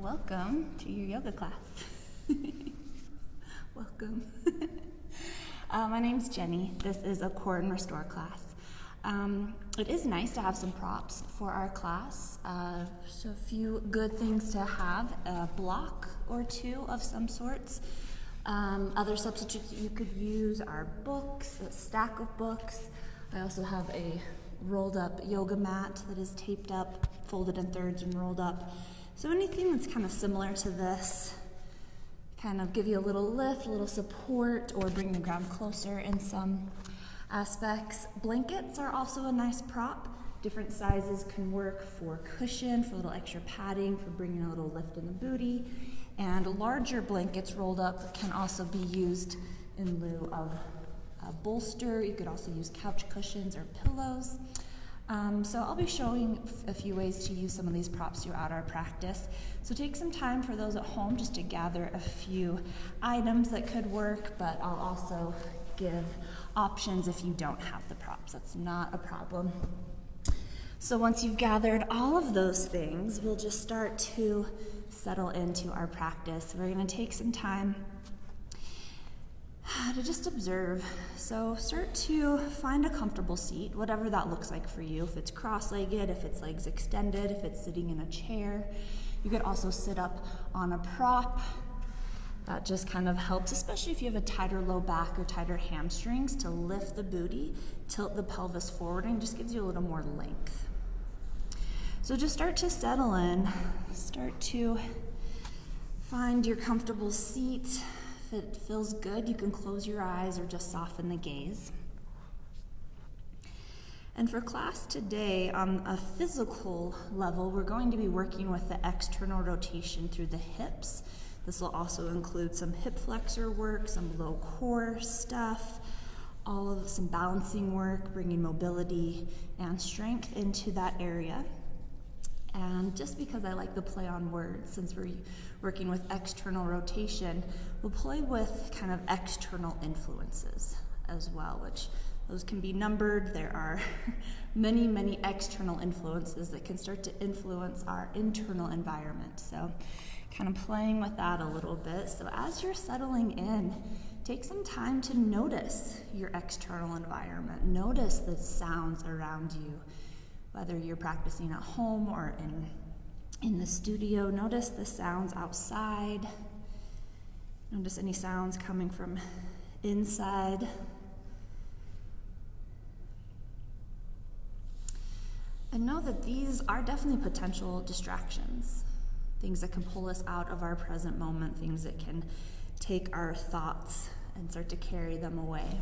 Welcome to your yoga class. Welcome. My name's Jenny. This is a core and restore class. It is nice to have some props for our class. So a few good things to have, a block or two of some sorts. Other substitutes that you could use are books, a stack of books. I also have a rolled up yoga mat that is taped up, folded in thirds and rolled up. So anything that's kind of similar to this, kind of give you a little lift, a little support, or bring the ground closer in some aspects. Blankets are also a nice prop. Different sizes can work for cushion, for a little extra padding, for bringing a little lift in the booty. And larger blankets rolled up can also be used in lieu of a bolster. You could also use couch cushions or pillows. So I'll be showing a few ways to use some of these props throughout our practice. So take some time for those at home just to gather a few items that could work, but I'll also give options if you don't have the props. That's not a problem. So once you've gathered all of those things, we'll just start to settle into our practice. We're going to take some time to just observe. So start to find a comfortable seat, whatever that looks like for you. If it's cross-legged, if it's legs extended, if it's sitting in a chair. You could also sit up on a prop. That just kind of helps, especially if you have a tighter low back or tighter hamstrings, to lift the booty, tilt the pelvis forward, and just gives you a little more length. So just start to settle in. Start to find your comfortable seat. If it feels good, you can close your eyes or just soften the gaze. And for class today, on a physical level, we're going to be working with the external rotation through the hips. This will also include some hip flexor work, some low core stuff, some balancing work, bringing mobility and strength into that area. And just because I like the play on words, since we're working with external rotation, we'll play with kind of external influences as well, which those can be numbered. There are many, many external influences that can start to influence our internal environment. So kind of playing with that a little bit. So as you're settling in, take some time to notice your external environment. Notice the sounds around you. Whether you're practicing at home or in the studio, notice the sounds outside. Notice any sounds coming from inside. And know that these are definitely potential distractions, things that can pull us out of our present moment, things that can take our thoughts and start to carry them away.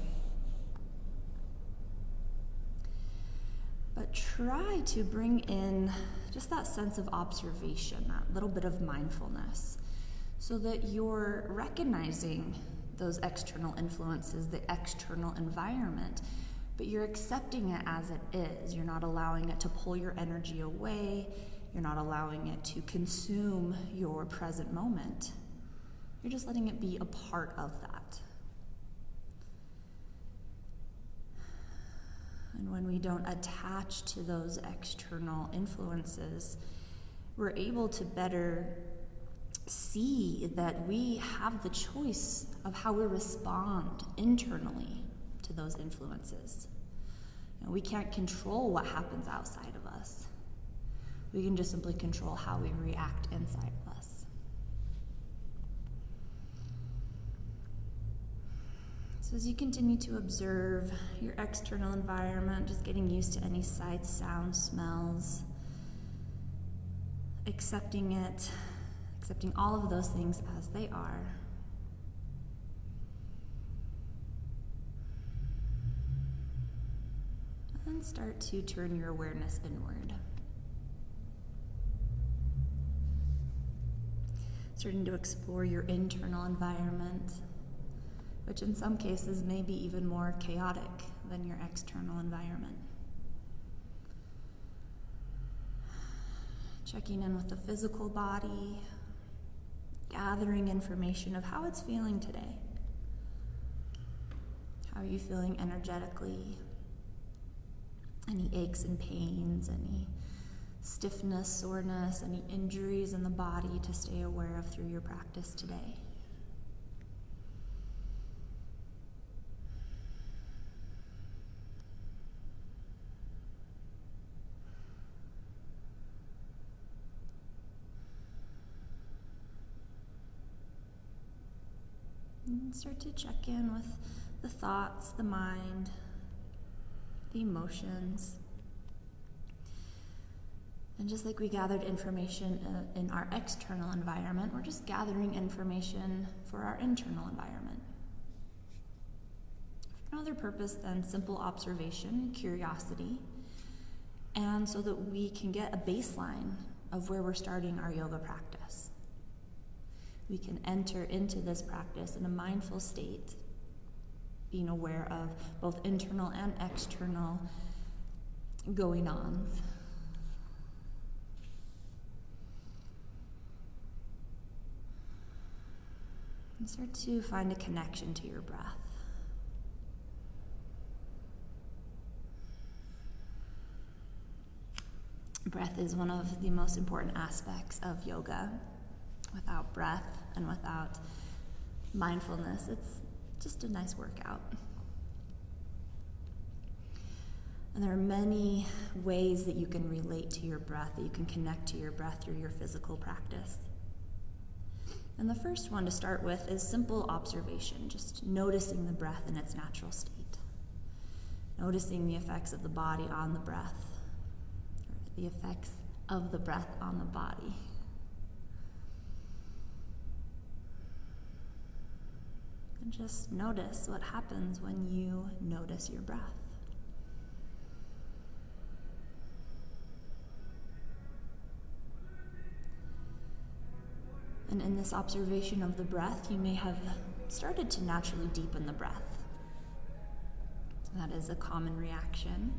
But try to bring in just that sense of observation, that little bit of mindfulness, so that you're recognizing those external influences, the external environment, but you're accepting it as it is. You're not allowing it to pull your energy away. You're not allowing it to consume your present moment. You're just letting it be a part of that. And when we don't attach to those external influences, we're able to better see that we have the choice of how we respond internally to those influences. We can't control what happens outside of us. We can just simply control how we react inside of us. So as you continue to observe your external environment, just getting used to any sights, sounds, smells, accepting it, accepting all of those things as they are. And then start to turn your awareness inward. Starting to explore your internal environment, which in some cases may be even more chaotic than your external environment. Checking in with the physical body, gathering information of how it's feeling today. How are you feeling energetically? Any aches and pains, any stiffness, soreness, any injuries in the body to stay aware of through your practice today. And start to check in with the thoughts, the mind, the emotions. And just like we gathered information in our external environment, we're just gathering information for our internal environment. For no other purpose than simple observation, curiosity, and so that we can get a baseline of where we're starting our yoga practice. We can enter into this practice in a mindful state, being aware of both internal and external going-ons. And start to find a connection to your breath. Breath is one of the most important aspects of yoga. Without breath and without mindfulness, it's just a nice workout. And there are many ways that you can relate to your breath, that you can connect to your breath through your physical practice. And the first one to start with is simple observation, just noticing the breath in its natural state. Noticing the effects of the body on the breath, or the effects of the breath on the body. And just notice what happens when you notice your breath. And in this observation of the breath, you may have started to naturally deepen the breath. That is a common reaction.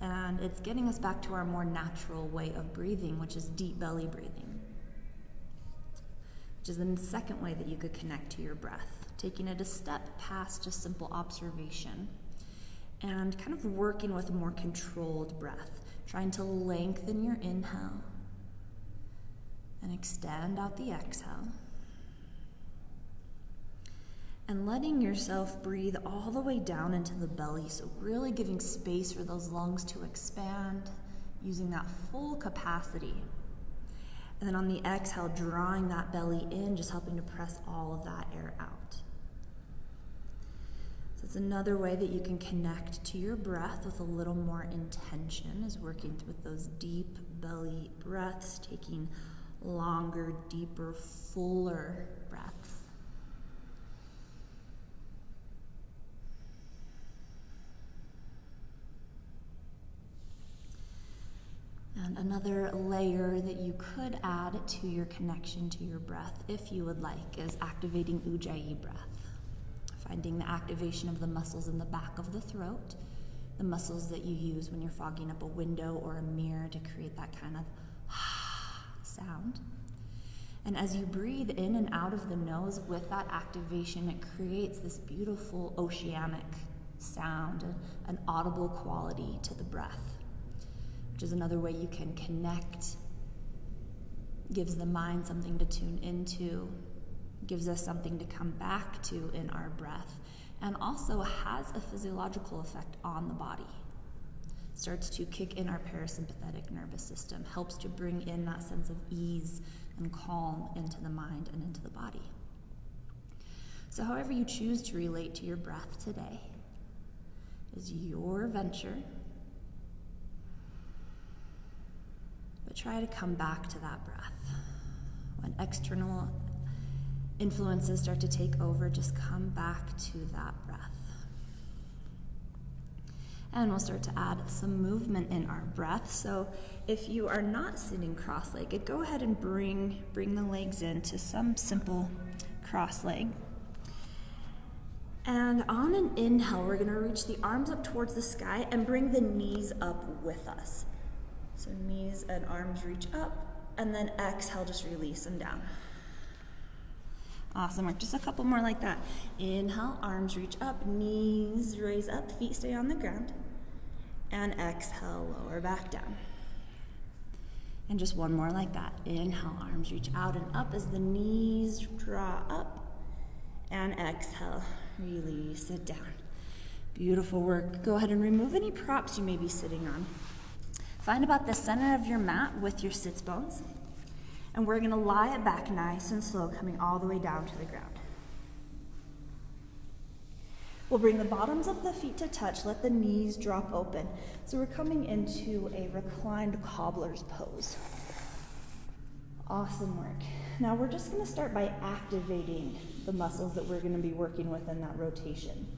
And it's getting us back to our more natural way of breathing, which is deep belly breathing. Which is the second way that you could connect to your breath, taking it a step past just simple observation and kind of working with a more controlled breath, trying to lengthen your inhale and extend out the exhale. And letting yourself breathe all the way down into the belly, so really giving space for those lungs to expand, using that full capacity. And then on the exhale, drawing that belly in, just helping to press all of that air out. So it's another way that you can connect to your breath with a little more intention, is working with those deep belly breaths, taking longer, deeper, fuller breaths. And another layer that you could add to your connection to your breath, if you would like, is activating Ujjayi breath. Finding the activation of the muscles in the back of the throat, the muscles that you use when you're fogging up a window or a mirror to create that kind of sound. And as you breathe in and out of the nose with that activation, it creates this beautiful oceanic sound, an audible quality to the breath, which is another way you can connect, gives the mind something to tune into, gives us something to come back to in our breath, and also has a physiological effect on the body. Starts to kick in our parasympathetic nervous system, helps to bring in that sense of ease and calm into the mind and into the body. So however you choose to relate to your breath today is your venture, but try to come back to that breath. When external influences start to take over, just come back to that breath. And we'll start to add some movement in our breath. So if you are not sitting cross-legged, go ahead and bring the legs into some simple cross-leg. And on an inhale, we're going to reach the arms up towards the sky and bring the knees up with us. So knees and arms reach up, and then exhale, just release them down. Awesome work. Just a couple more like that. Inhale, arms reach up, knees raise up, feet stay on the ground. And exhale, lower back down. And just one more like that. Inhale, arms reach out and up as the knees draw up. And exhale, release it down. Beautiful work. Go ahead and remove any props you may be sitting on. Find about the center of your mat with your sits bones. And we're gonna lie it back nice and slow, coming all the way down to the ground. We'll bring the bottoms of the feet to touch, let the knees drop open. So we're coming into a reclined cobbler's pose. Awesome work. Now we're just gonna start by activating the muscles that we're gonna be working with in that rotation.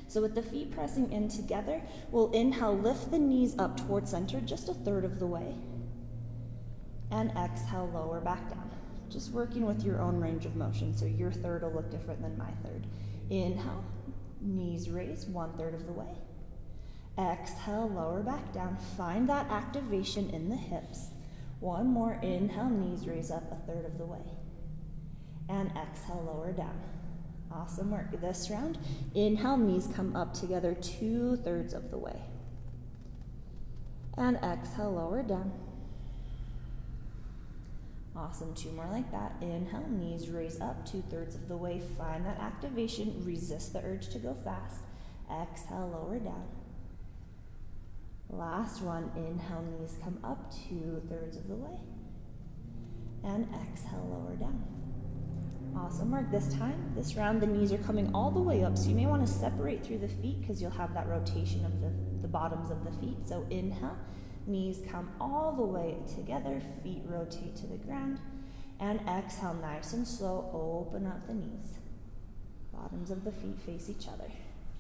So with the feet pressing in together, we'll inhale, lift the knees up towards center, just a third of the way. And exhale, lower back down. Just working with your own range of motion, so your third will look different than my third. Inhale. Knees raise, 1/3 of the way. Exhale, lower back down. Find that activation in the hips. One more, inhale, knees raise up 1/3 of the way. And exhale, lower down. Awesome work. This round, inhale, knees come up together 2/3 of the way. And exhale, lower down. Awesome, 2 more like that. Inhale, knees raise up 2/3 of the way. Find that activation, resist the urge to go fast. Exhale, lower down. Last one, inhale, knees come up 2/3 of the way. And exhale, lower down. Awesome work. This time, this round, the knees are coming all the way up, so you may want to separate through the feet because you'll have that rotation of the bottoms of the feet. So inhale, knees come all the way together, feet rotate to the ground, and exhale, nice and slow, open up the knees. Bottoms of the feet face each other.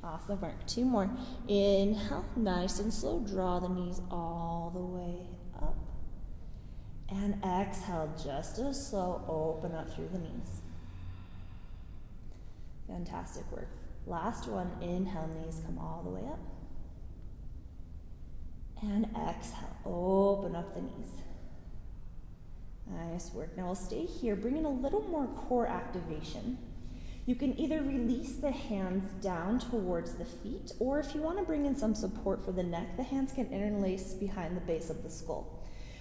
Awesome work. 2 more. Inhale, nice and slow, draw the knees all the way up. And exhale, just as slow, open up through the knees. Fantastic work. Last one, inhale, knees come all the way up. And exhale, open up the knees. Nice work. Now we'll stay here, bring in a little more core activation. You can either release the hands down towards the feet, or if you want to bring in some support for the neck, the hands can interlace behind the base of the skull.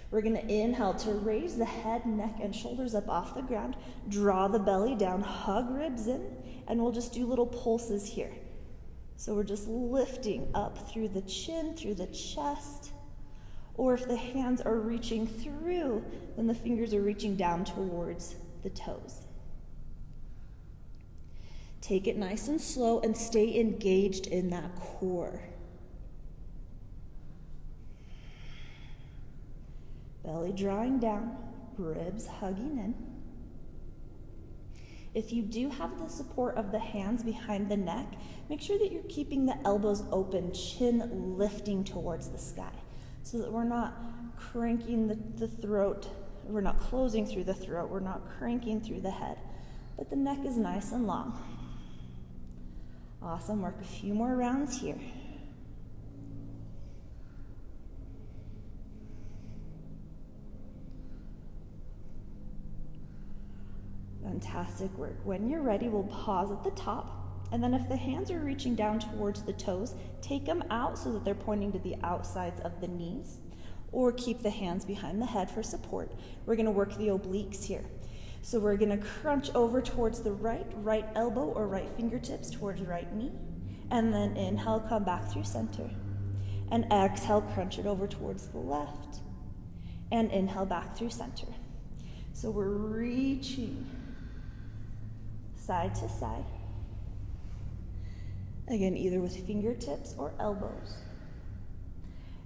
We're going to inhale to raise the head, neck, and shoulders up off the ground. Draw the belly down, hug ribs in, and we'll just do little pulses here. So we're just lifting up through the chin, through the chest. Or if the hands are reaching through, then the fingers are reaching down towards the toes. Take it nice and slow and stay engaged in that core. Belly drawing down, ribs hugging in. If you do have the support of the hands behind the neck, make sure that you're keeping the elbows open, chin lifting towards the sky, so that we're not cranking the throat, we're not closing through the throat, we're not cranking through the head, but the neck is nice and long. Awesome work. A few more rounds here. Fantastic work. When you're ready, we'll pause at the top, and then if the hands are reaching down towards the toes, take them out so that they're pointing to the outsides of the knees, or keep the hands behind the head for support. We're going to work the obliques here. So we're going to crunch over towards the right elbow or right fingertips towards right knee, and then inhale, come back through center, and exhale, crunch it over towards the left, and inhale back through center. So we're reaching side to side, again, either with fingertips or elbows,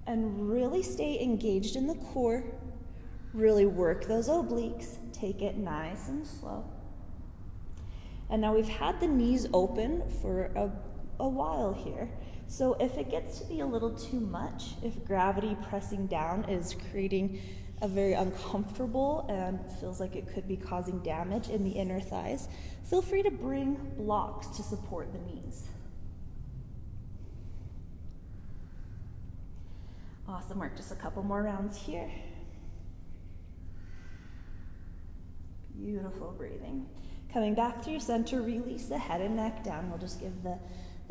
and really stay engaged in the core. Really work those obliques. Take it nice and slow. And now we've had the knees open for a while here. So if it gets to be a little too much, if gravity pressing down is creating a very uncomfortable and feels like it could be causing damage in the inner thighs, feel free to bring blocks to support the knees. Awesome work. Just a couple more rounds here. Beautiful breathing. Coming back through center, release the head and neck down. We'll just give the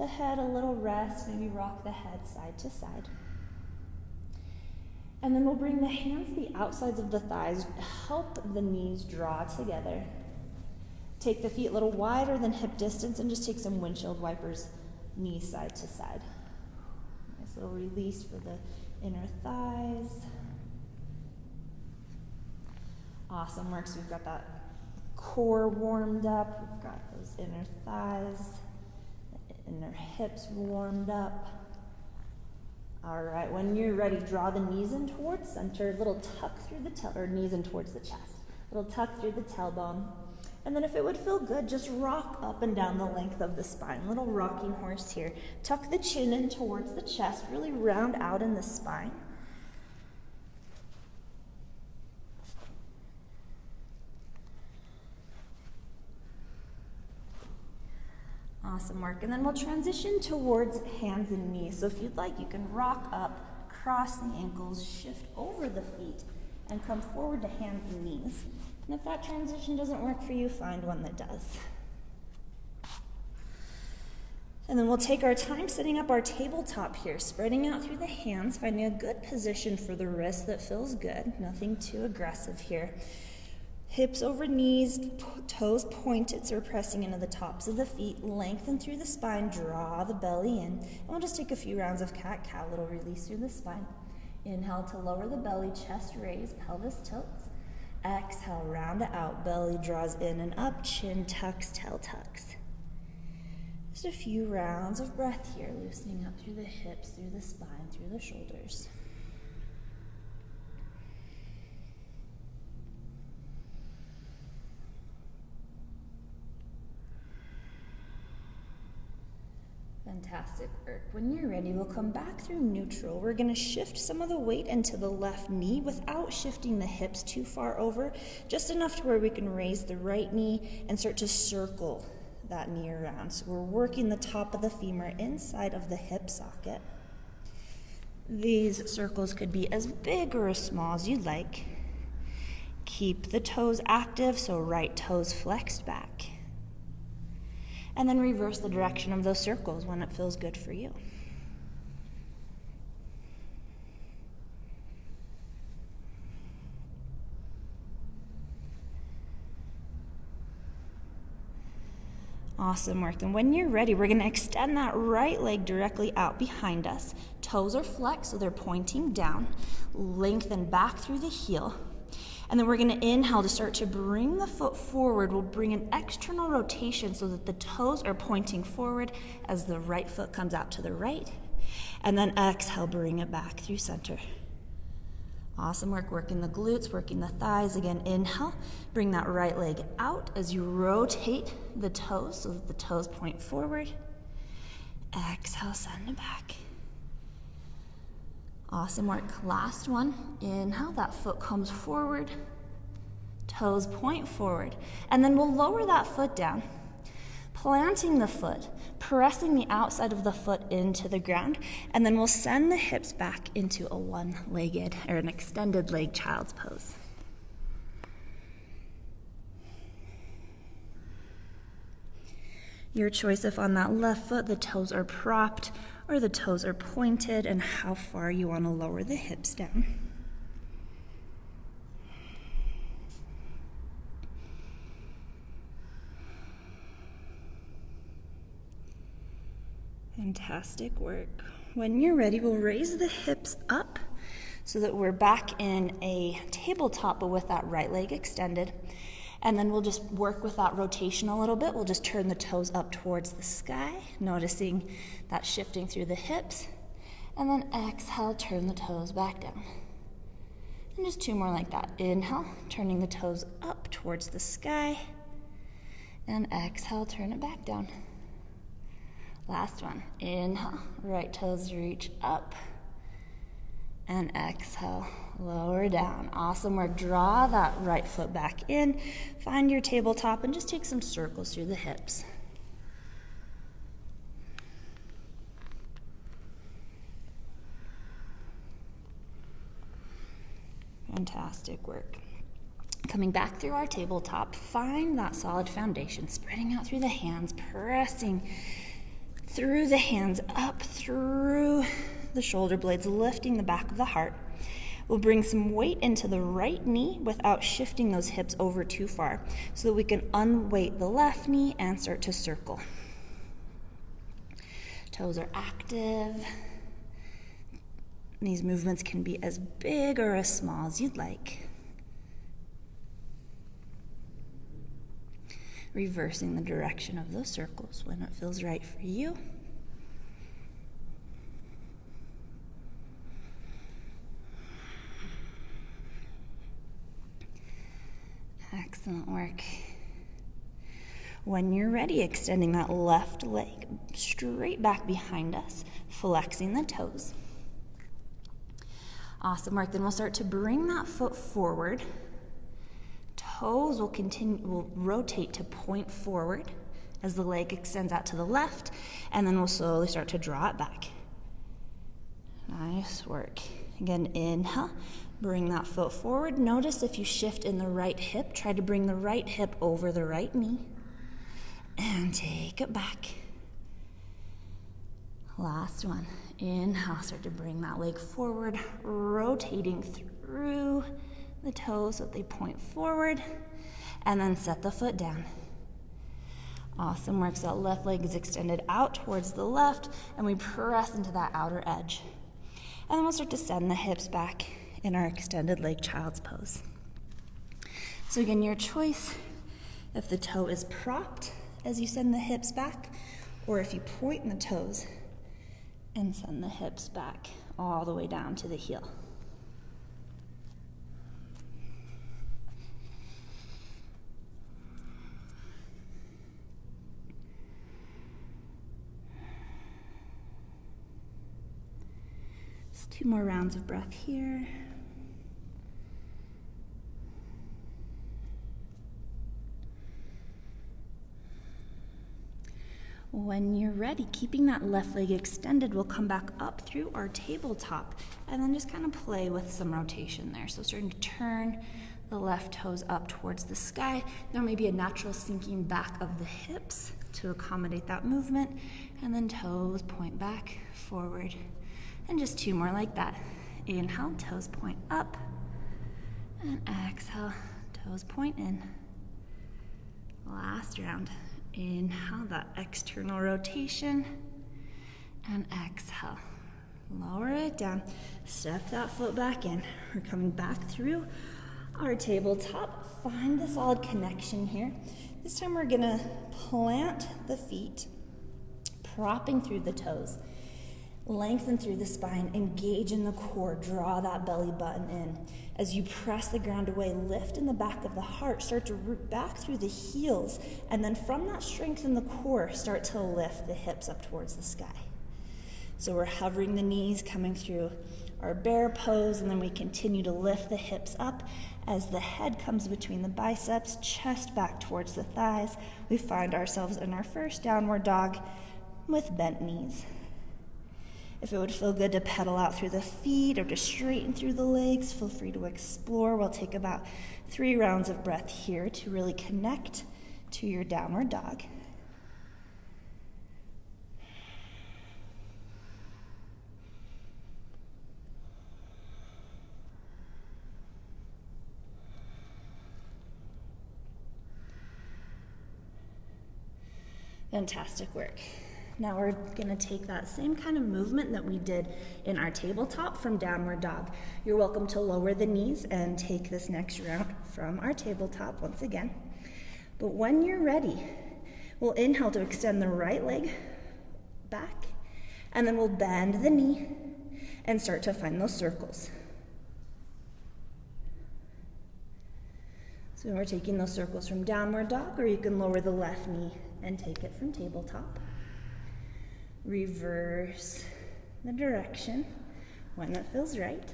head a little rest, maybe rock the head side to side. And then we'll bring the hands to the outsides of the thighs, help the knees draw together. Take the feet a little wider than hip distance and just take some windshield wipers, knees side to side. Nice little release for the inner thighs. Awesome work. So we've got that core warmed up. We've got those inner thighs, the inner hips warmed up. All right, when you're ready, draw the knees in towards center, little tuck through the knees in towards the chest, little tuck through the tailbone. And then if it would feel good, just rock up and down the length of the spine, little rocking horse here. Tuck the chin in towards the chest, really round out in the spine. Awesome work. And then we'll transition towards hands and knees. So if you'd like, you can rock up, cross the ankles, shift over the feet, and come forward to hands and knees. And if that transition doesn't work for you, find one that does. And then we'll take our time setting up our tabletop here, spreading out through the hands, finding a good position for the wrist that feels good. Nothing too aggressive here. Hips over knees, toes pointed, so we're pressing into the tops of the feet, lengthen through the spine, draw the belly in. And we'll just take a few rounds of cat-cow, little release through the spine. Inhale to lower the belly, chest raised, pelvis tilts. Exhale, round it out, belly draws in and up, chin tucks, tail tucks. Just a few rounds of breath here, loosening up through the hips, through the spine, through the shoulders. Fantastic work. When you're ready, we'll come back through neutral. We're going to shift some of the weight into the left knee without shifting the hips too far over, just enough to where we can raise the right knee and start to circle that knee around. So we're working the top of the femur inside of the hip socket. These circles could be as big or as small as you'd like. Keep the toes active, so right toes flexed back. And then reverse the direction of those circles when it feels good for you. Awesome work. And when you're ready, we're going to extend that right leg directly out behind us. Toes are flexed, so they're pointing down. Lengthen back through the heel. And then we're going to inhale to start to bring the foot forward. We'll bring an external rotation so that the toes are pointing forward as the right foot comes out to the right. And then exhale, bring it back through center. Awesome work, working the glutes, working the thighs. Again, inhale, bring that right leg out as you rotate the toes so that the toes point forward. Exhale, send it back. Awesome work. Last one. Inhale, that foot comes forward. Toes point forward. And then we'll lower that foot down, planting the foot, pressing the outside of the foot into the ground, and then we'll send the hips back into a one-legged or an extended leg child's pose. Your choice if on that left foot the toes are propped or the toes are pointed, and how far you want to lower the hips down. Fantastic work. When you're ready, we'll raise the hips up so that we're back in a tabletop, but with that right leg extended. And then we'll just work with that rotation a little bit. We'll just turn the toes up towards the sky, noticing that shifting through the hips. And then exhale, turn the toes back down. And just two more like that. Inhale, turning the toes up towards the sky. And exhale, turn it back down. Last one. Inhale, right toes reach up. And exhale, lower down. Awesome work. Draw that right foot back in. Find your tabletop and just take some circles through the hips. Fantastic work. Coming back through our tabletop, find that solid foundation, spreading out through the hands, pressing through the hands, up through the shoulder blades, lifting the back of the heart. We'll bring some weight into the right knee without shifting those hips over too far so that we can unweight the left knee and start to circle. Toes are active. These movements can be as big or as small as you'd like. Reversing the direction of those circles when it feels right for you. Excellent work. When you're ready, extending that left leg straight back behind us, flexing the toes. Awesome work. Then we'll start to bring that foot forward. Toes will rotate to point forward as the leg extends out to the left, and then we'll slowly start to draw it back. Nice work. Again, inhale, bring that foot forward. Notice if you shift in the right hip, try to bring the right hip over the right knee, and take it back. Last one. Inhale, start to bring that leg forward, rotating through the toes so that they point forward, and then set the foot down. Awesome work. So that left leg is extended out towards the left, and we press into that outer edge. And then we'll start to send the hips back in our extended leg child's pose. So again, your choice, if the toe is propped as you send the hips back, or if you point the toes and send the hips back all the way down to the heel. Just 2 more rounds of breath here. When you're ready, keeping that left leg extended, we'll come back up through our tabletop and then just kind of play with some rotation there. So starting to turn the left toes up towards the sky. There may be a natural sinking back of the hips to accommodate that movement, and then toes point back, forward, and just 2 more like that. Inhale, toes point up, and exhale, toes point in. Last round. Inhale, that external rotation, and exhale. Lower it down, step that foot back in. We're coming back through our tabletop. Find the solid connection here. This time we're gonna plant the feet, propping through the toes. Lengthen through the spine, engage in the core, draw that belly button in. As you press the ground away, lift in the back of the heart, start to root back through the heels, and then from that strength in the core, start to lift the hips up towards the sky. So we're hovering the knees, coming through our bear pose, and then we continue to lift the hips up as the head comes between the biceps, chest back towards the thighs. We find ourselves in our first downward dog with bent knees. If it would feel good to pedal out through the feet or to straighten through the legs, feel free to explore. We'll take about 3 rounds of breath here to really connect to your downward dog. Fantastic work. Now we're gonna take that same kind of movement that we did in our tabletop from downward dog. You're welcome to lower the knees and take this next round from our tabletop once again. But when you're ready, we'll inhale to extend the right leg back, and then we'll bend the knee and start to find those circles. So we're taking those circles from downward dog, or you can lower the left knee and take it from tabletop. Reverse the direction when that feels right.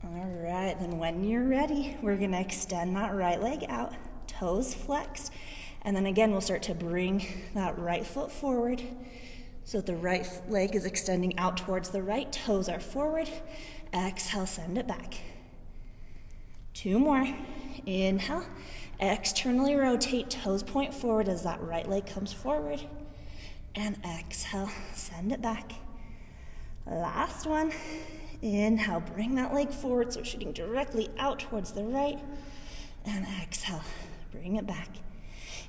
All right, then when you're ready, we're gonna extend that right leg out, toes flexed, and then again, we'll start to bring that right foot forward so that the right leg is extending out towards the right, toes are forward. Exhale, send it back. 2 more. Inhale, Externally rotate, toes point forward as that right leg comes forward. And exhale, send it back. Last one. Inhale, bring that leg forward, so shooting directly out towards the right. And exhale, bring it back.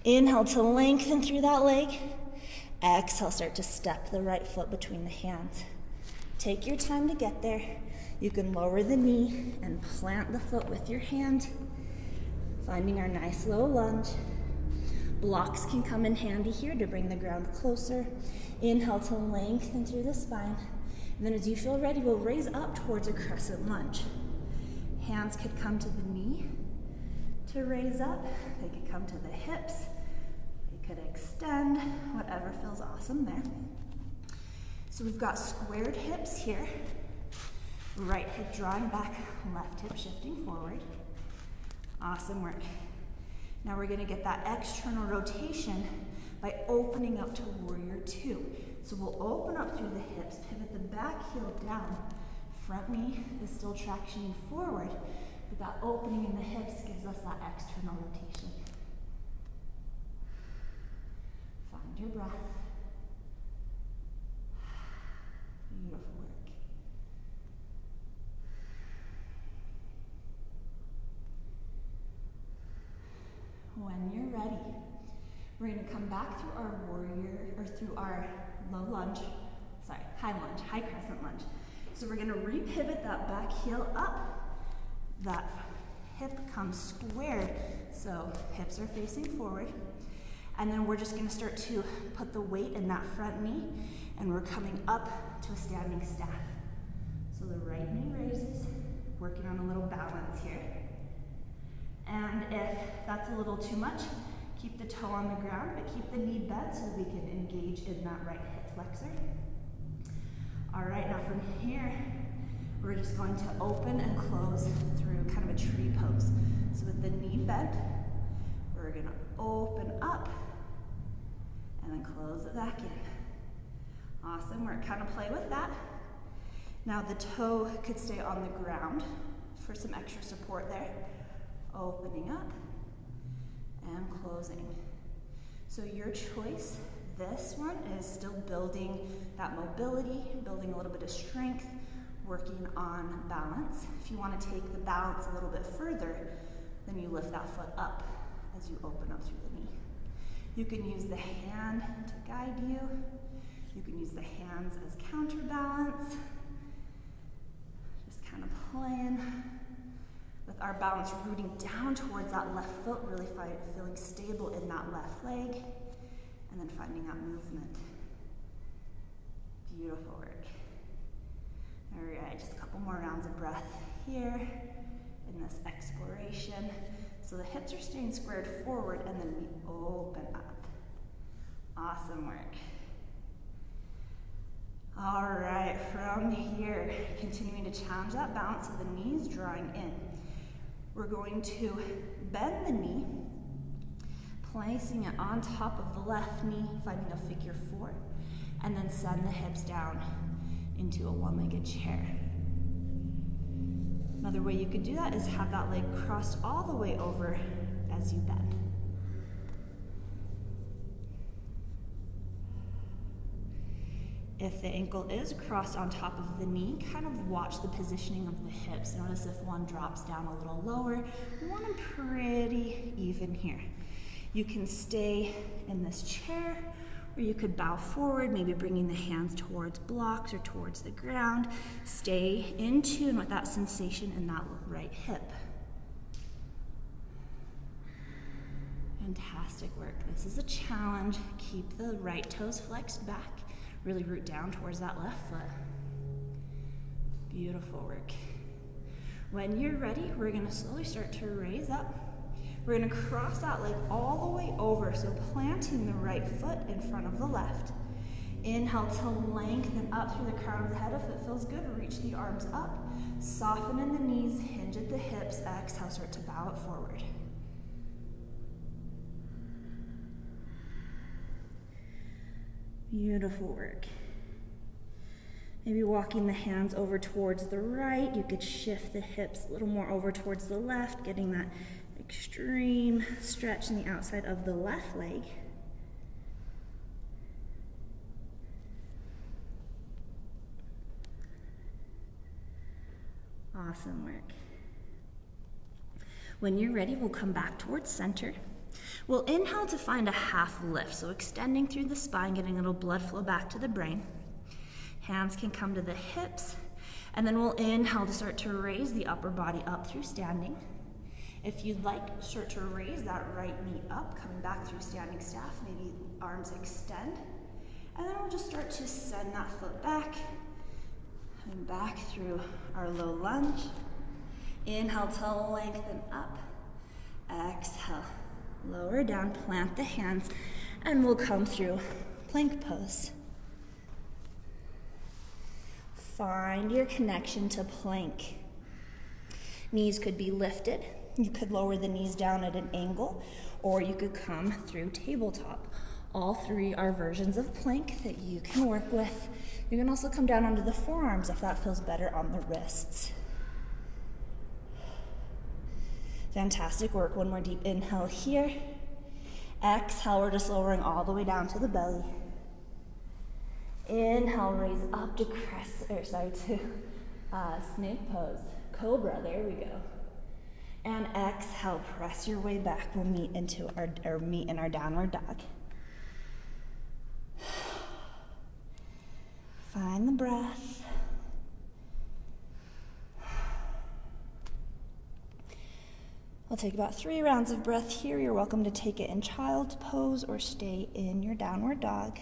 Inhale to lengthen through that leg. Exhale, start to step the right foot between the hands. Take your time to get there. You can lower the knee and plant the foot with your hand. Finding our nice low lunge. Blocks can come in handy here to bring the ground closer. Inhale to lengthen through the spine. And then as you feel ready, we'll raise up towards a crescent lunge. Hands could come to the knee to raise up. They could come to the hips. They could extend, whatever feels awesome there. So we've got squared hips here. Right hip drawing back, left hip shifting forward. Awesome work. Now we're gonna get that external rotation by opening up to warrior two. So we'll open up through the hips, pivot the back heel down. Front knee is still tractioning forward, but that opening in the hips gives us that external rotation. Find your breath. Beautiful work. When you're ready, we're going to come back through our warrior, or through our high crescent lunge. So we're going to repivot that back heel up. That hip comes squared, so hips are facing forward. And then we're just going to start to put the weight in that front knee, and we're coming up to a standing staff. So the right knee raises, working on a little balance here. And if that's a little too much, keep the toe on the ground, but keep the knee bent so we can engage in that right hip flexor. All right, now from here, we're just going to open and close through kind of a tree pose. So with the knee bent, we're gonna open up and then close it back in. Awesome, we're kind of play with that. Now the toe could stay on the ground for some extra support there. Opening up and closing. So your choice, this one is still building that mobility, building a little bit of strength, working on balance. If you want to take the balance a little bit further, then you lift that foot up as you open up through the knee. You can use the hand to guide you. You can use the hands as counterbalance. Just kind of playing with our balance, rooting down towards that left foot, really feeling stable in that left leg, and then finding that movement. Beautiful work. All right, just a couple more rounds of breath here in this exploration. So the hips are staying squared forward, and then we open up. Awesome work. All right, from here, continuing to challenge that balance, so the knees drawing in. We're going to bend the knee, placing it on top of the left knee, finding a figure four, and then send the hips down into a one-legged chair. Another way you could do that is have that leg crossed all the way over as you bend. If the ankle is crossed on top of the knee, kind of watch the positioning of the hips. Notice if one drops down a little lower. We want them pretty even here. You can stay in this chair, or you could bow forward, maybe bringing the hands towards blocks or towards the ground. Stay in tune with that sensation in that right hip. Fantastic work. This is a challenge. Keep the right toes flexed back. Really root down towards that left foot. Beautiful work. When you're ready, we're gonna slowly start to raise up. We're gonna cross that leg all the way over, so planting the right foot in front of the left. Inhale to lengthen up through the crown of the head. If it feels good, reach the arms up. Soften in the knees, hinge at the hips. Exhale, start to bow it forward. Beautiful work. Maybe walking the hands over towards the right. You could shift the hips a little more over towards the left, getting that extreme stretch in the outside of the left leg. Awesome work. When you're ready, we'll come back towards center. We'll inhale to find a half lift, so extending through the spine, getting a little blood flow back to the brain. Hands can come to the hips, and then we'll inhale to start to raise the upper body up through standing. If you'd like, start to raise that right knee up, coming back through standing staff, maybe arms extend. And then we'll just start to send that foot back, and back through our low lunge. Inhale to lengthen up. Exhale, lower down, plant the hands, and we'll come through plank pose. Find your connection to plank. Knees could be lifted. You could lower the knees down at an angle, or you could come through tabletop. All three are versions of plank that you can work with. You can also come down onto the forearms if that feels better on the wrists. Fantastic work. One more deep inhale here. Exhale, we're just lowering all the way down to the belly. Inhale, raise up to snake pose. Cobra, there we go. And exhale, press your way back. We'll meet in our downward dog. Find the breath. We'll take about 3 rounds of breath here. You're welcome to take it in child's pose or stay in your downward dog.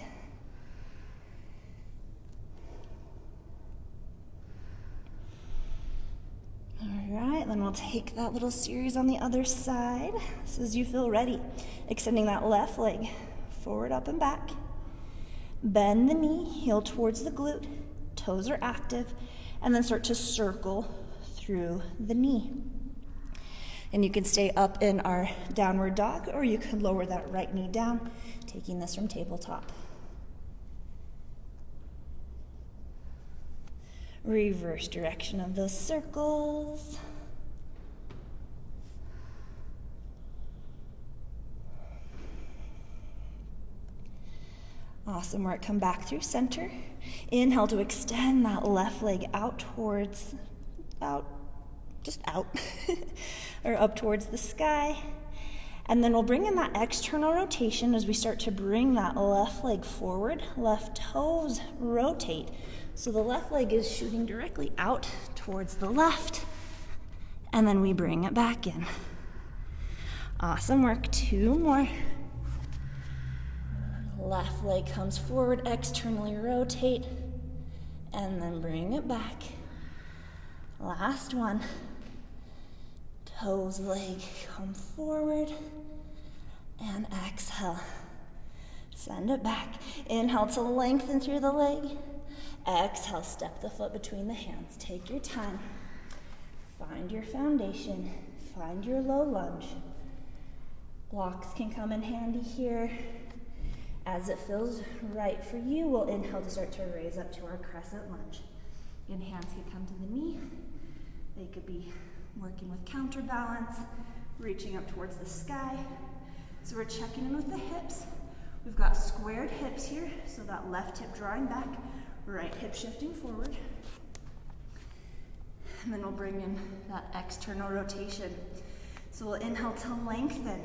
All right, then we'll take that little series on the other side. So as you feel ready, extending that left leg forward, up, and back. Bend the knee, heel towards the glute, toes are active, and then start to circle through the knee. And you can stay up in our downward dog, or you can lower that right knee down, taking this from tabletop. Reverse direction of those circles. Awesome work. Come back through center. Inhale to extend that left leg out towards, just out, or up towards the sky. And then we'll bring in that external rotation as we start to bring that left leg forward. Left toes rotate. So the left leg is shooting directly out towards the left. And then we bring it back in. Awesome work. 2 more. Left leg comes forward, externally rotate, and then bring it back. Last one. Toes, leg, come forward, and exhale. Send it back. Inhale to lengthen through the leg. Exhale, step the foot between the hands. Take your time. Find your foundation. Find your low lunge. Blocks can come in handy here. As it feels right for you, we'll inhale to start to raise up to our crescent lunge. And hands can come to the knee. They could be working with counterbalance, reaching up towards the sky. So we're checking in with the hips. We've got squared hips here, so that left hip drawing back, right hip shifting forward. And then we'll bring in that external rotation. So we'll inhale to lengthen.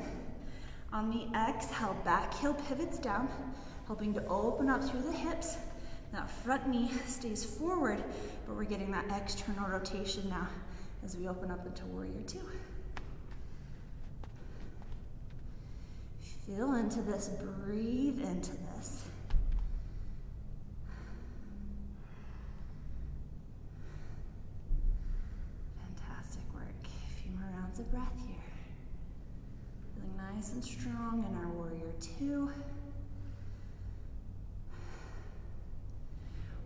On the exhale, back heel pivots down, helping to open up through the hips. That front knee stays forward, but we're getting that external rotation now as we open up into Warrior 2. Feel into this, breathe into this. Fantastic work. A few more rounds of breath here. Feeling nice and strong in our Warrior 2.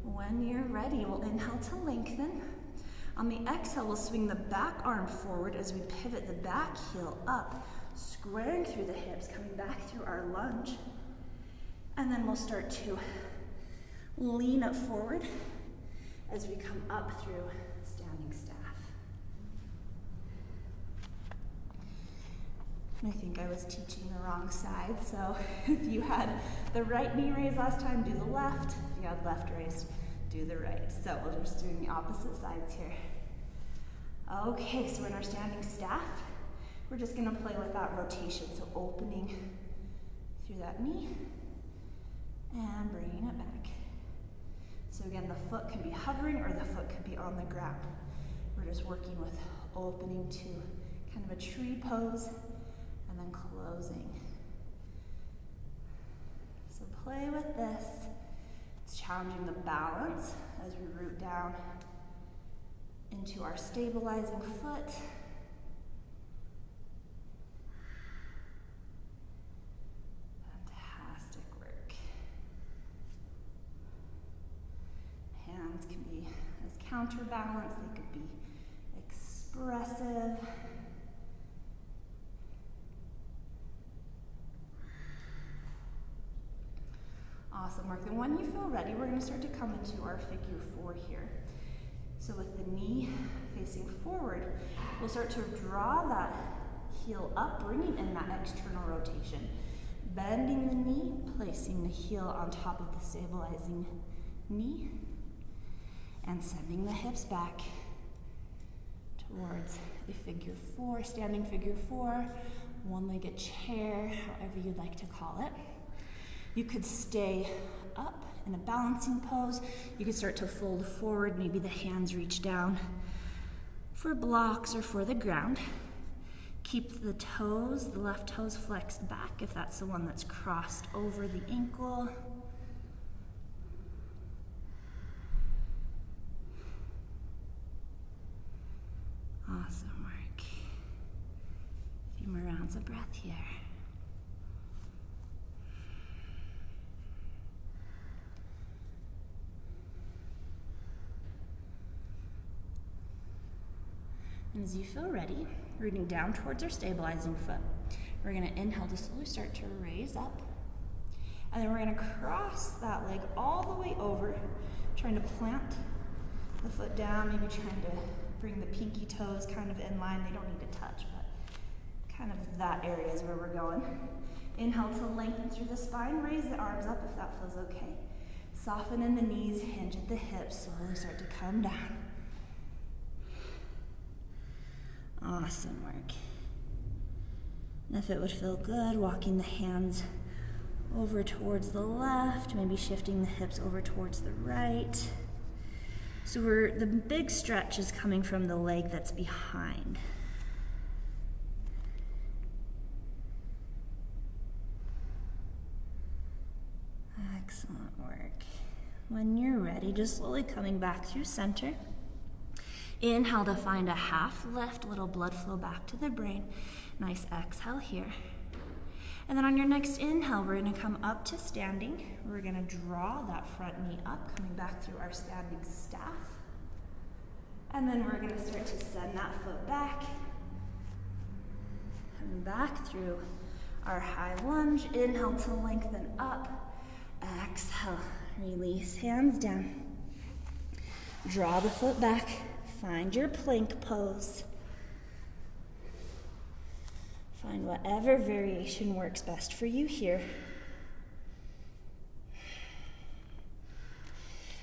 When you're ready, we'll inhale to lengthen. On the exhale, we'll swing the back arm forward as we pivot the back heel up, squaring through the hips, coming back through our lunge. And then we'll start to lean up forward as we come up through standing staff. I think I was teaching the wrong side, so if you had the right knee raised last time, do the left. If you had left raised, do the right. So we're just doing the opposite sides here. Okay, so in our standing staff, we're just gonna play with that rotation. So opening through that knee and bringing it back. So again, the foot can be hovering or the foot can be on the ground. We're just working with opening to kind of a tree pose and then closing. So play with this. It's challenging the balance as we root down into our stabilizing foot. Fantastic work. Hands can be as counterbalance, they could be expressive. Awesome work. Then when you feel ready, we're going to start to come into our figure four here. So with the knee facing forward, we'll start to draw that heel up, bringing in that external rotation. Bending the knee, placing the heel on top of the stabilizing knee, and sending the hips back towards a figure four, standing figure four, one-legged chair, however you'd like to call it. You could stay up in a balancing pose. You could start to fold forward, maybe the hands reach down for blocks or for the ground. Keep the toes, the left toes flexed back if that's the one that's crossed over the ankle. Awesome work. A few more rounds of breath here. And as you feel ready, rooting down towards our stabilizing foot, we're going to inhale to slowly start to raise up. And then we're going to cross that leg all the way over, trying to plant the foot down, maybe trying to bring the pinky toes kind of in line. They don't need to touch, but kind of that area is where we're going. Inhale to lengthen through the spine, raise the arms up if that feels okay. Soften in the knees, hinge at the hips, slowly start to come down. Awesome work. And if it would feel good, walking the hands over towards the left, maybe shifting the hips over towards the right. So the big stretch is coming from the leg that's behind. Excellent work. When you're ready, just slowly coming back through center. Inhale to find a half lift, little blood flow back to the brain. Nice exhale here. And then on your next inhale, we're going to come up to standing. We're going to draw that front knee up, coming back through our standing staff. And then we're going to start to send that foot back. Coming back through our high lunge. Inhale to lengthen up. Exhale, release hands down. Draw the foot back. Find your plank pose. Find whatever variation works best for you here.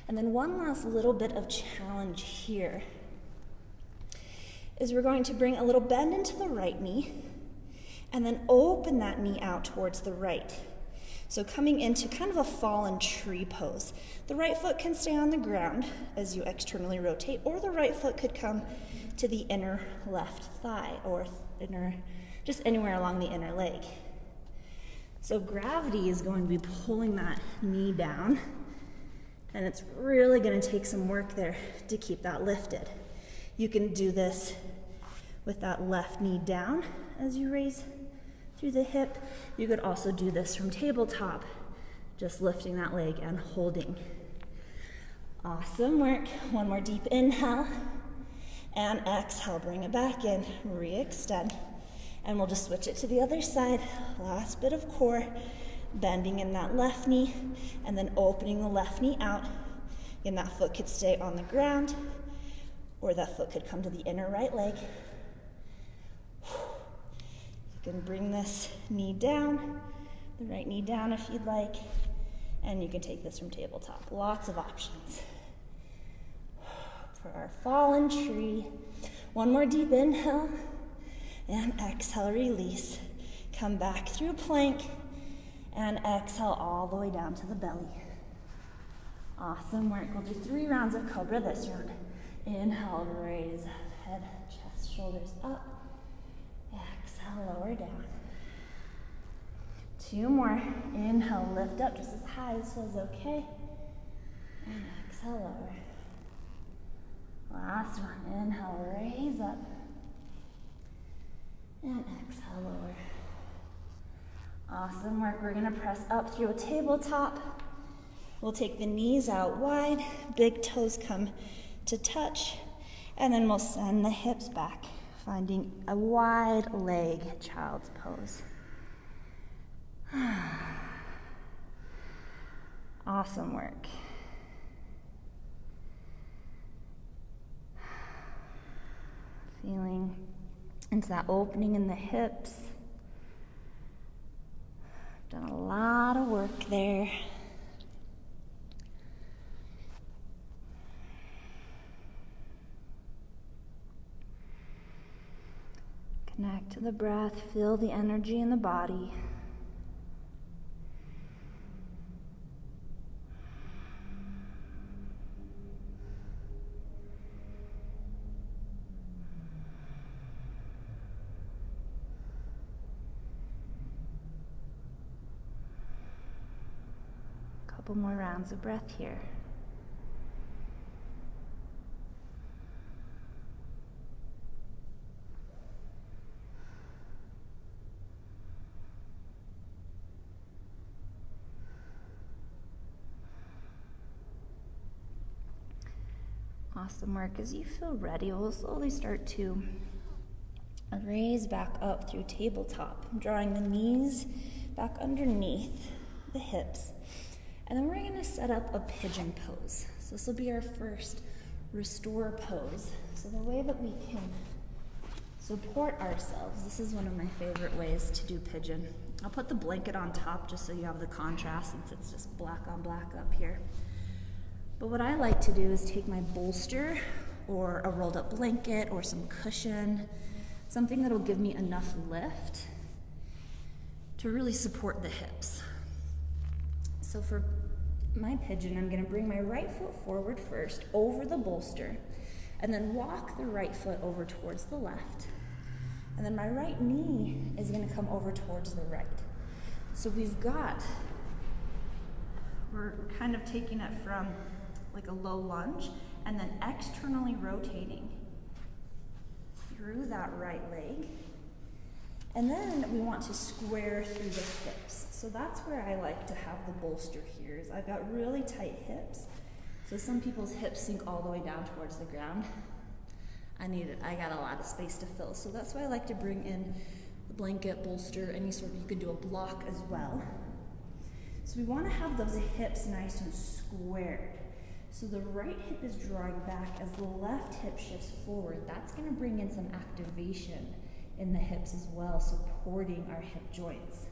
And then one last little bit of challenge here is we're going to bring a little bend into the right knee and then open that knee out towards the right. So coming into kind of a fallen tree pose. The right foot can stay on the ground as you externally rotate, or the right foot could come to the inner left thigh or just anywhere along the inner leg. So gravity is going to be pulling that knee down, and it's really going to take some work there to keep that lifted. You can do this with that left knee down as you raise through the hip. You could also do this from tabletop, just lifting that leg and holding. Awesome work. One more deep inhale and exhale. Bring it back in, re-extend. And we'll just switch it to the other side. Last bit of core, bending in that left knee and then opening the left knee out. Again, that foot could stay on the ground or that foot could come to the inner right leg. You can bring this knee down, the right knee down if you'd like, and you can take this from tabletop. Lots of options. For our fallen tree, one more deep inhale, and exhale, release. Come back through plank, and exhale all the way down to the belly. Awesome work. We'll do 3 rounds of cobra this round. Inhale, raise head, chest, shoulders up. Exhale, lower down. 2 more. Inhale, lift up just as high as feels okay. And exhale, lower. Last one. Inhale, raise up. And exhale, lower. Awesome work. We're going to press up through a tabletop. We'll take the knees out wide, big toes come to touch, and then we'll send the hips back, finding a wide leg child's pose. Awesome work. Feeling into that opening in the hips. Done a lot of work there. Connect to the breath, feel the energy in the body. Couple more rounds of breath here. Awesome work. As you feel ready, we'll slowly start to raise back up through tabletop, drawing the knees back underneath the hips. And then we're going to set up a pigeon pose. So this will be our first restore pose. So the way that we can support ourselves, this is one of my favorite ways to do pigeon. I'll put the blanket on top just so you have the contrast, since it's just black on black up here. But what I like to do is take my bolster or a rolled up blanket or some cushion, something that'll give me enough lift to really support the hips. So for my pigeon, I'm gonna bring my right foot forward first over the bolster, and then walk the right foot over towards the left. And then my right knee is gonna come over towards the right. So we're kind of taking it from like a low lunge, and then externally rotating through that right leg. And then we want to square through the hips. So that's where I like to have the bolster here, is I've got really tight hips. So some people's hips sink all the way down towards the ground. I got a lot of space to fill. So that's why I like to bring in the blanket, bolster, any sort of, you could do a block as well. So we want to have those hips nice and squared. So the right hip is drawing back as the left hip shifts forward. That's going to bring in some activation in the hips as well, supporting our hip joints.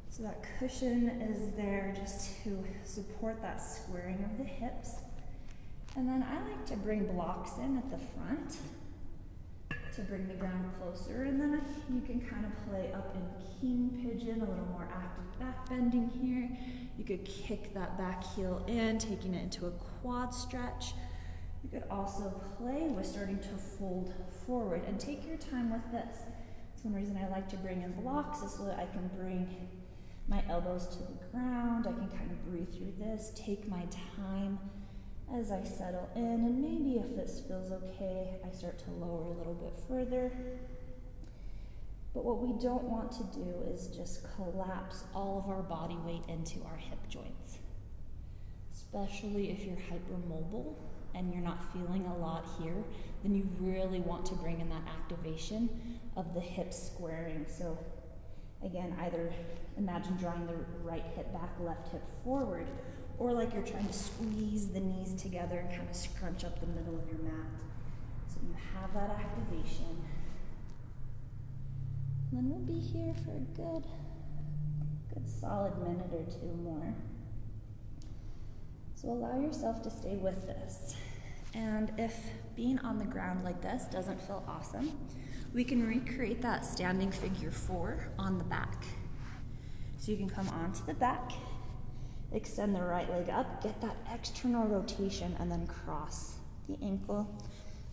So that cushion is there just to support that squaring of the hips. And then I like to bring blocks in at the front to bring the ground closer, and then you can kind of play up in king pigeon, a little more active back bending here. You could kick that back heel in, taking it into a quad stretch. You could also play with starting to fold forward, and take your time with this. That's one reason I like to bring in blocks, is so that I can bring my elbows to the ground. I can kind of breathe through this, take my time as I settle in, and maybe if this feels okay, I start to lower a little bit further. But what we don't want to do is just collapse all of our body weight into our hip joints, especially if you're hypermobile and you're not feeling a lot here. Then you really want to bring in that activation of the hips squaring. So again, either imagine drawing the right hip back, left hip forward, or like you're trying to squeeze the knees together and kind of scrunch up the middle of your mat. So you have that activation. And then we'll be here for a good solid minute or two more. So allow yourself to stay with this. And if being on the ground like this doesn't feel awesome, we can recreate that standing figure 4 on the back. So you can come onto the back, extend the right leg up, get that external rotation, and then cross the ankle.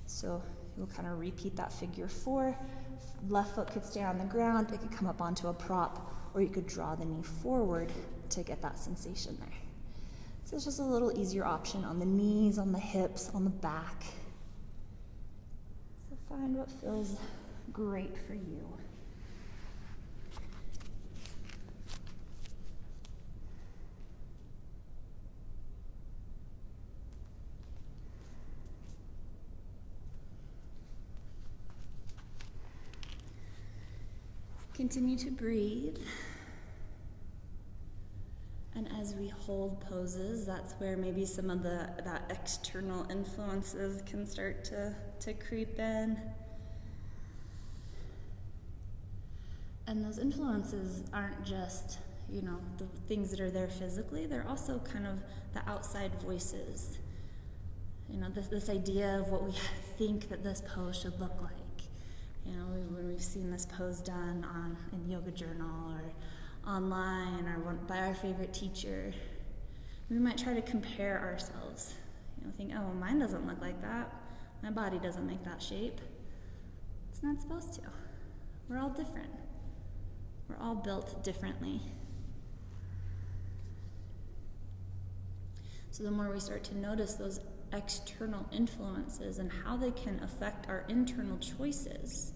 So you'll kind of repeat that figure 4. Left foot could stay on the ground, it could come up onto a prop, or you could draw the knee forward to get that sensation there. So it's just a little easier option on the knees, on the hips, on the back. So find what feels great for you. Continue to breathe. And as we hold poses, that's where maybe some of that external influences can start to creep in. And those influences aren't just, the things that are there physically, they're also kind of the outside voices. This idea of what we think that this pose should look like. When we've seen this pose done in Yoga Journal or online or by our favorite teacher, we might try to compare ourselves. Think, oh, well, mine doesn't look like that. My body doesn't make that shape. It's not supposed to. We're all different. We're all built differently. So the more we start to notice those external influences and how they can affect our internal choices,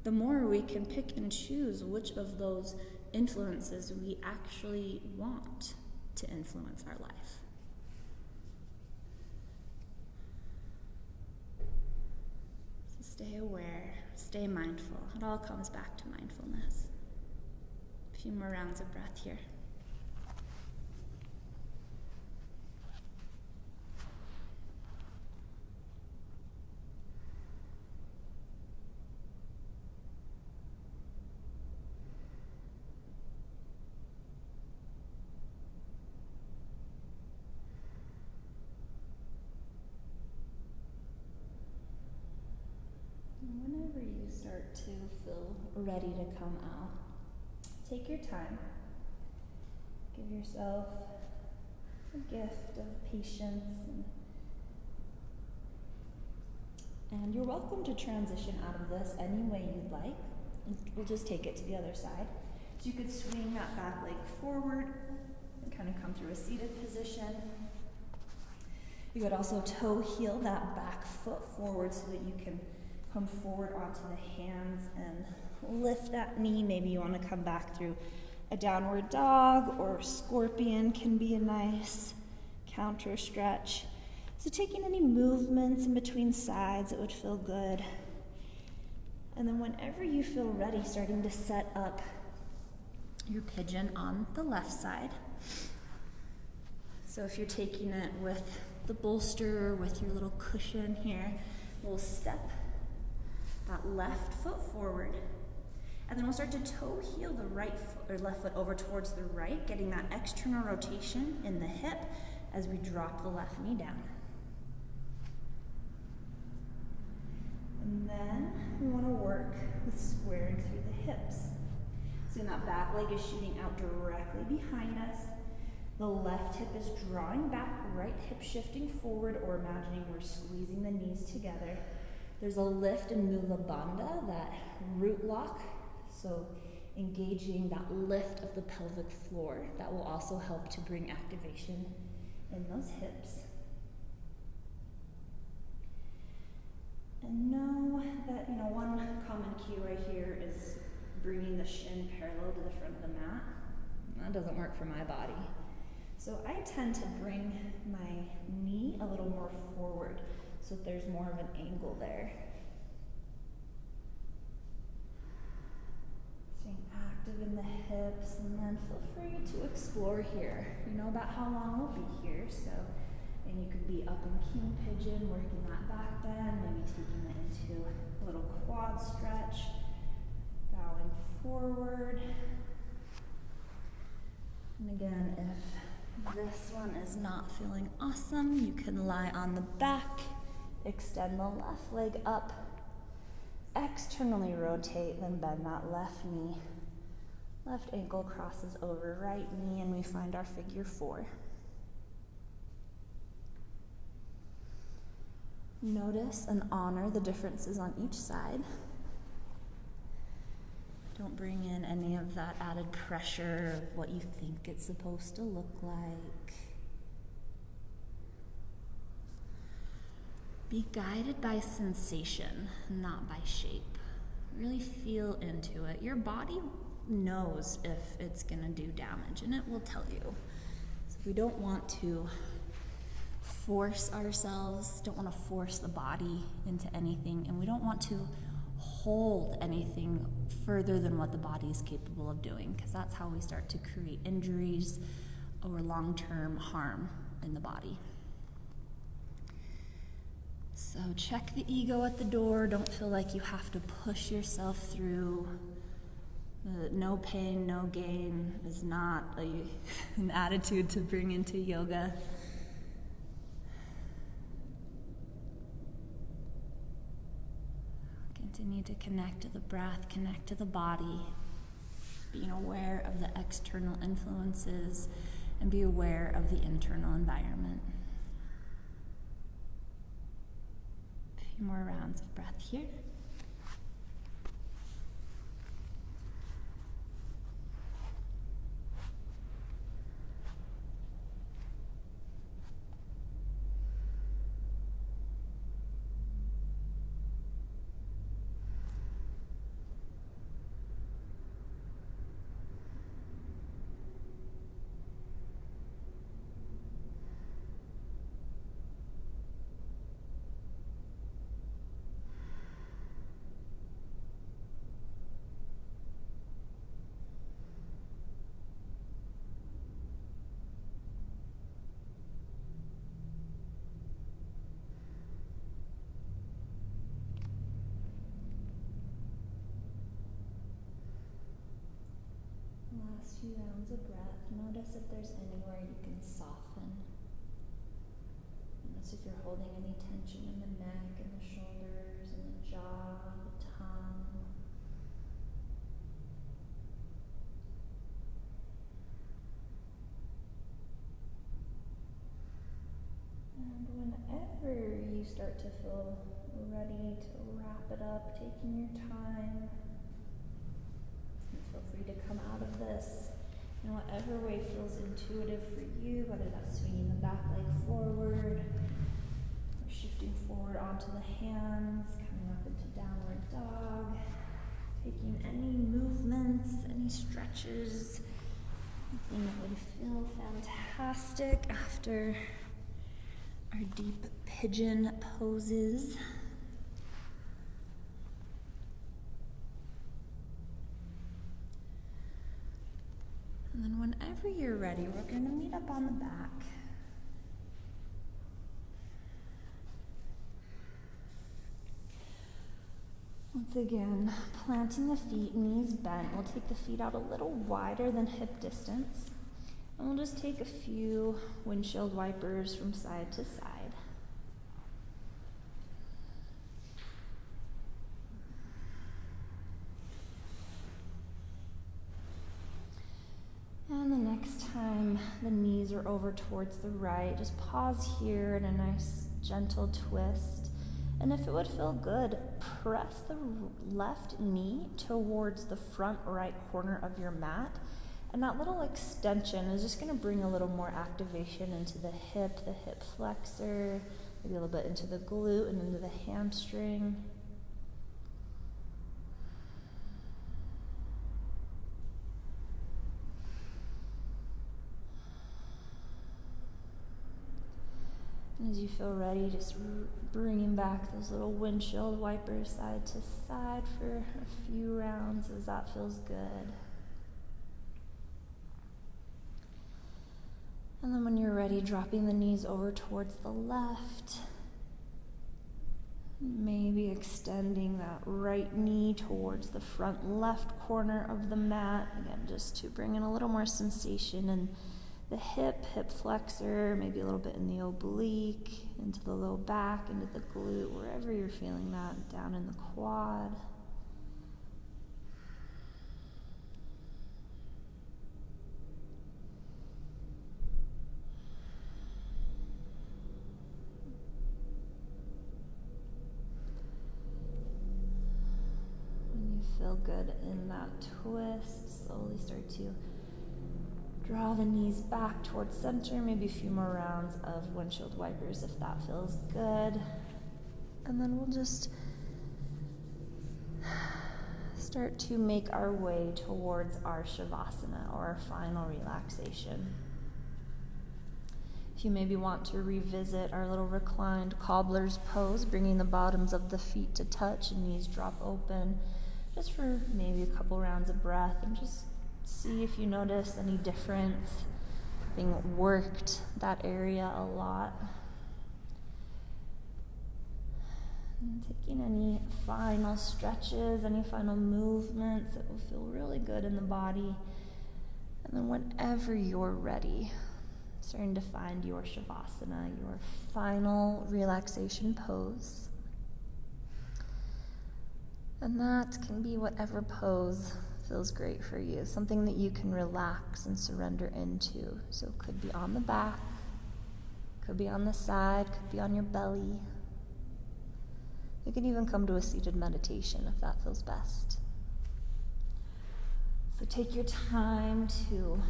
the more we can pick and choose which of those influences we actually want to influence our life. So stay aware, stay mindful. It all comes back to mindfulness. A few more rounds of breath here. Whenever you start to feel ready to come out, take your time. Give yourself a gift of patience. And you're welcome to transition out of this any way you'd like. We'll just take it to the other side. So you could swing that back leg forward and kind of come through a seated position. You could also toe heel that back foot forward so that you can come forward onto the hands and lift that knee. Maybe you want to come back through a downward dog, or scorpion can be a nice counter stretch. So taking any movements in between sides, it would feel good. And then whenever you feel ready, starting to set up your pigeon on the left side. So if you're taking it with the bolster, with your little cushion here, we'll step that left foot forward, and then we'll start to toe heel the right foot or left foot over towards the right, getting that external rotation in the hip as we drop the left knee down. And then we want to work with squaring through the hips. So that back leg is shooting out directly behind us. The left hip is drawing back, right hip shifting forward, or imagining we're squeezing the knees together. There's a lift in Mula Bandha, that root lock, so engaging that lift of the pelvic floor. That will also help to bring activation in those hips. And know that, one common cue right here is bringing the shin parallel to the front of the mat. That doesn't work for my body. So I tend to bring my knee a little more forward, so that there's more of an angle there. Staying active in the hips, and then feel free to explore here. You know about how long we'll be here, and you could be up in king pigeon, working that back bend, maybe taking it into a little quad stretch. Bowing forward. And again, if this one is not feeling awesome, you can lie on the back, extend the left leg up, externally rotate, then bend that left knee. Left ankle crosses over right knee, and we find our figure 4. Notice and honor the differences on each side. Don't bring in any of that added pressure of what you think it's supposed to look like. Be guided by sensation, not by shape. Really feel into it. Your body knows if it's going to do damage, and it will tell you. So we don't want to force ourselves, don't want to force the body into anything, and we don't want to hold anything further than what the body is capable of doing, because that's how we start to create injuries or long-term harm in the body. So check the ego at the door. Don't feel like you have to push yourself through. No pain, no gain is not an attitude to bring into yoga. Continue to connect to the breath, connect to the body, being aware of the external influences, and be aware of the internal environment. A few more rounds of breath here. Last few rounds of breath. Notice if there's anywhere you can soften. Notice if you're holding any tension in the neck and the shoulders and the jaw, the tongue. And whenever you start to feel ready to wrap it up, taking your time, feel free to come out of this in whatever way feels intuitive for you, whether that's swinging the back leg forward, or shifting forward onto the hands, coming up into downward dog, taking any movements, any stretches, anything that would feel fantastic after our deep pigeon poses. And then whenever you're ready, we're going to meet up on the back. Once again, planting the feet, knees bent. We'll take the feet out a little wider than hip distance. And we'll just take a few windshield wipers from side to side. And the next time the knees are over towards the right, just pause here in a nice gentle twist. And if it would feel good, press the left knee towards the front right corner of your mat. And that little extension is just going to bring a little more activation into the hip flexor, maybe a little bit into the glute and into the hamstring. And as you feel ready, just bringing back those little windshield wipers side to side for a few rounds as that feels good. And then when you're ready, dropping the knees over towards the left. Maybe extending that right knee towards the front left corner of the mat. Again, just to bring in a little more sensation in the hip flexor, maybe a little bit in the oblique, into the low back, into the glute, wherever you're feeling that, down in the quad. Feel good in that twist. Slowly start to draw the knees back towards center. Maybe a few more rounds of windshield wipers if that feels good. And then we'll just start to make our way towards our Shavasana, or our final relaxation. If you maybe want to revisit our little reclined cobbler's pose, bringing the bottoms of the feet to touch and knees drop open, just for maybe a couple rounds of breath, and just see if you notice any difference, having worked that area a lot. And taking any final stretches, any final movements that will feel really good in the body. And then whenever you're ready, starting to find your Shavasana, your final relaxation pose. And that can be whatever pose feels great for you, something that you can relax and surrender into. So it could be on the back, could be on the side, could be on your belly. You can even come to a seated meditation if that feels best. So take your time to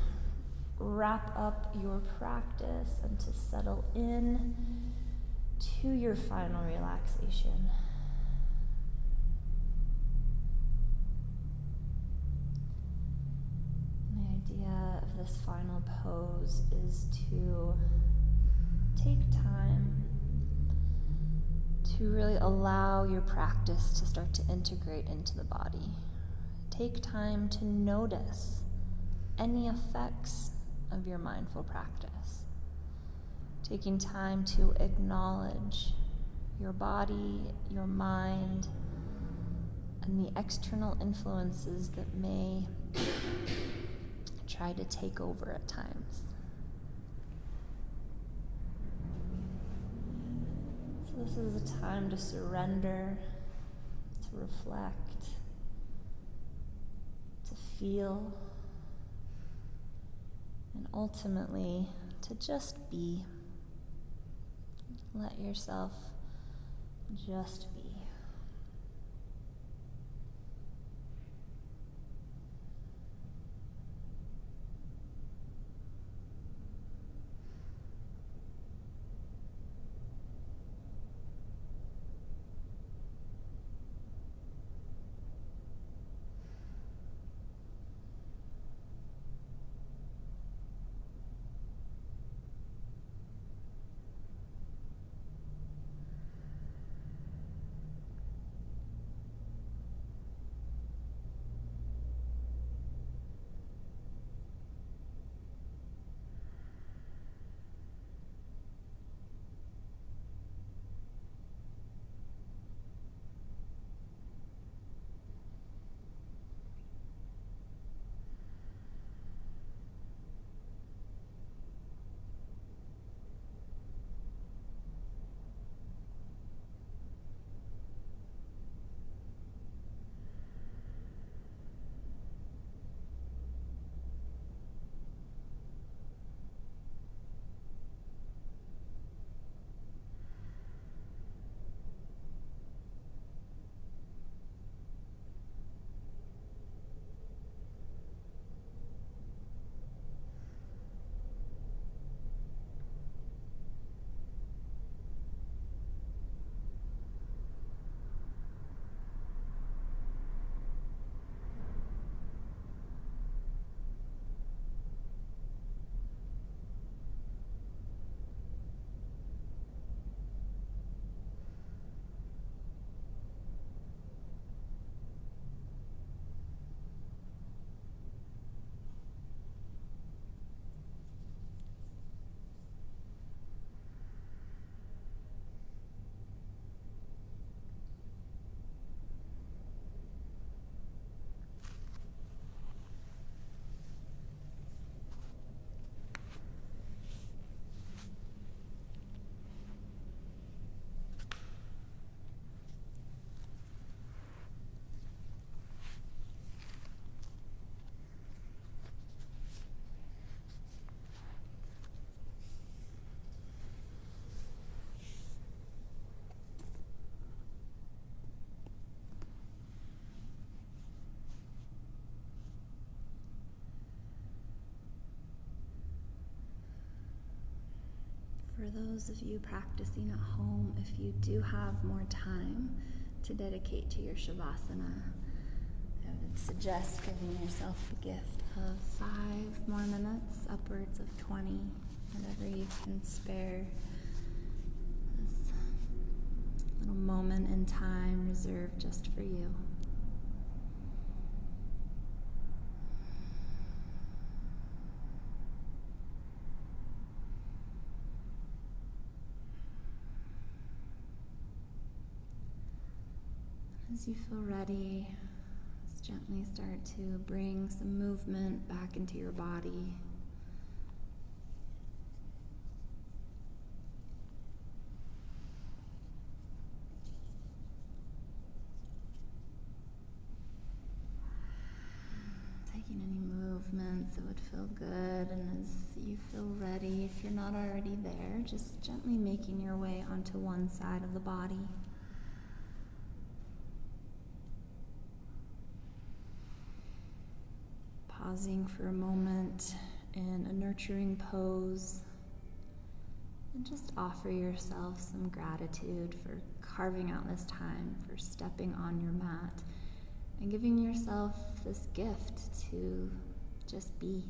wrap up your practice and to settle in to your final relaxation. The idea of this final pose is to take time to really allow your practice to start to integrate into the body. Take time to notice any effects of your mindful practice. Taking time to acknowledge your body, your mind, and the external influences that may try to take over at times. So this is a time to surrender, to reflect, to feel, and ultimately to just be. Let yourself just be. For those of you practicing at home, if you do have more time to dedicate to your Shavasana, I would suggest giving yourself the gift of 5 more minutes, upwards of 20, whatever you can spare. This little moment in time reserved just for you. As you feel ready, just gently start to bring some movement back into your body. Taking any movements that would feel good, and as you feel ready, if you're not already there, just gently making your way onto one side of the body. Pausing for a moment in a nurturing pose, and just offer yourself some gratitude for carving out this time, for stepping on your mat, and giving yourself this gift to just be.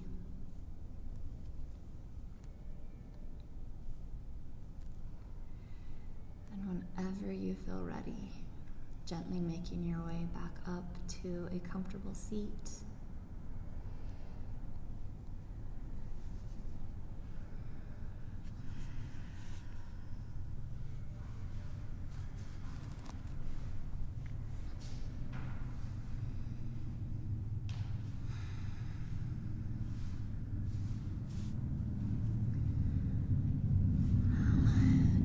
And whenever you feel ready, gently making your way back up to a comfortable seat.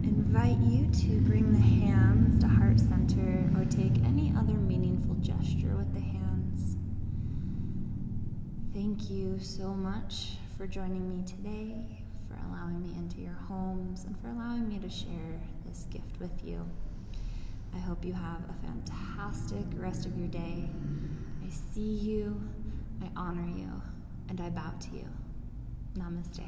Invite you to bring the hands to heart center or take any other meaningful gesture with the hands. Thank you so much for joining me today, for allowing me into your homes, and for allowing me to share this gift with you. I hope you have a fantastic rest of your day. I see you, I honor you, and I bow to you. Namaste.